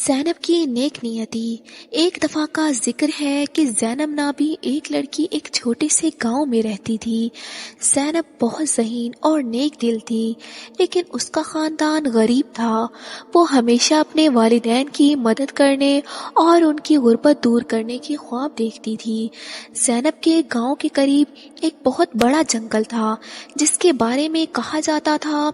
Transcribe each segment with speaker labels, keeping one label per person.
Speaker 1: زینب کی نیک نیتی۔ ایک دفعہ کا ذکر ہے کہ زینب نامی ایک لڑکی ایک چھوٹے سے گاؤں میں رہتی تھی۔ زینب بہت ذہین اور نیک دل تھی، لیکن اس کا خاندان غریب تھا۔ وہ ہمیشہ اپنے والدین کی مدد کرنے اور ان کی غربت دور کرنے کے خواب دیکھتی تھی۔ زینب کے گاؤں کے قریب ایک بہت بڑا جنگل تھا، جس کے بارے میں کہا جاتا تھا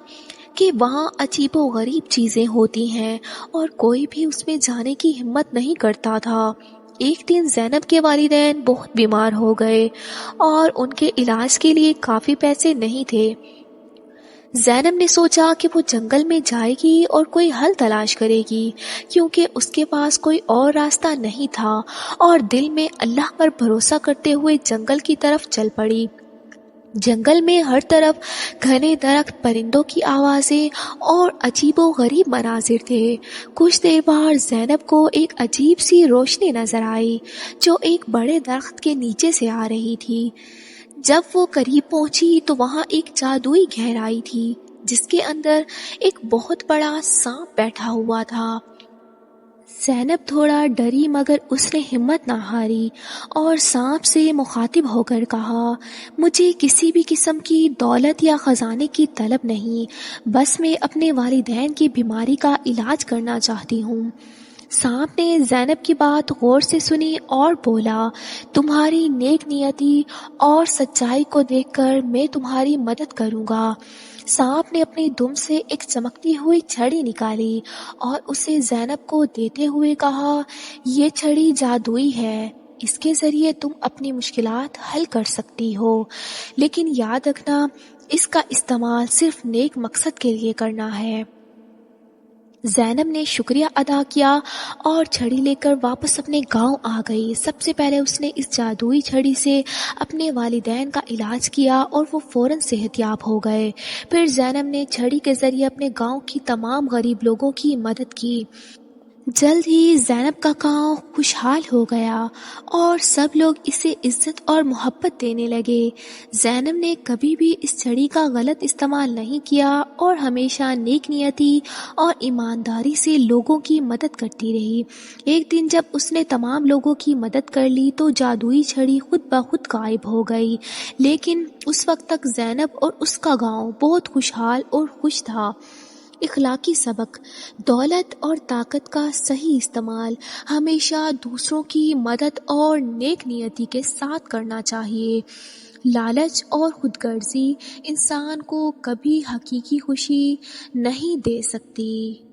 Speaker 1: کہ وہاں عجیب و غریب چیزیں ہوتی ہیں اور کوئی بھی اس میں جانے کی ہمت نہیں کرتا تھا۔ ایک دن زینب کے والدین بہت بیمار ہو گئے اور ان کے علاج کے لیے کافی پیسے نہیں تھے۔ زینب نے سوچا کہ وہ جنگل میں جائے گی اور کوئی حل تلاش کرے گی، کیونکہ اس کے پاس کوئی اور راستہ نہیں تھا، اور دل میں اللہ پر بھروسہ کرتے ہوئے جنگل کی طرف چل پڑی۔ جنگل میں ہر طرف گھنے درخت، پرندوں کی آوازیں اور عجیب و غریب مناظر تھے۔ کچھ دیر بعد زینب کو ایک عجیب سی روشنی نظر آئی جو ایک بڑے درخت کے نیچے سے آ رہی تھی۔ جب وہ قریب پہنچی تو وہاں ایک جادوئی گہرائی تھی جس کے اندر ایک بہت بڑا سانپ بیٹھا ہوا تھا۔ زینب تھوڑا ڈری، مگر اس نے ہمت نہ ہاری اور سانپ سے مخاطب ہو کر کہا، مجھے کسی بھی قسم کی دولت یا خزانے کی طلب نہیں، بس میں اپنے والدین کی بیماری کا علاج کرنا چاہتی ہوں۔ سانپ نے زینب کی بات غور سے سنی اور بولا، تمہاری نیک نیتی اور سچائی کو دیکھ کر میں تمہاری مدد کروں گا۔ سانپ نے اپنی دم سے ایک چمکتی ہوئی چھڑی نکالی اور اسے زینب کو دیتے ہوئے کہا، یہ چھڑی جادوئی ہے، اس کے ذریعے تم اپنی مشکلات حل کر سکتی ہو، لیکن یاد رکھنا اس کا استعمال صرف نیک مقصد کے لیے کرنا ہے۔ زینب نے شکریہ ادا کیا اور چھڑی لے کر واپس اپنے گاؤں آ گئی۔ سب سے پہلے اس نے اس جادوئی چھڑی سے اپنے والدین کا علاج کیا اور وہ فوراً صحت یاب ہو گئے۔ پھر زینب نے چھڑی کے ذریعے اپنے گاؤں کی تمام غریب لوگوں کی مدد کی۔ جلد ہی زینب کا گاؤں خوشحال ہو گیا اور سب لوگ اسے عزت اور محبت دینے لگے۔ زینب نے کبھی بھی اس چھڑی کا غلط استعمال نہیں کیا اور ہمیشہ نیک نیتی اور ایمانداری سے لوگوں کی مدد کرتی رہی۔ ایک دن جب اس نے تمام لوگوں کی مدد کر لی تو جادوئی چھڑی خود بخود غائب ہو گئی، لیکن اس وقت تک زینب اور اس کا گاؤں بہت خوشحال اور خوش تھا۔ اخلاقی سبق: دولت اور طاقت کا صحیح استعمال ہمیشہ دوسروں کی مدد اور نیک نیتی کے ساتھ کرنا چاہیے۔ لالچ اور خود غرضی انسان کو کبھی حقیقی خوشی نہیں دے سکتی۔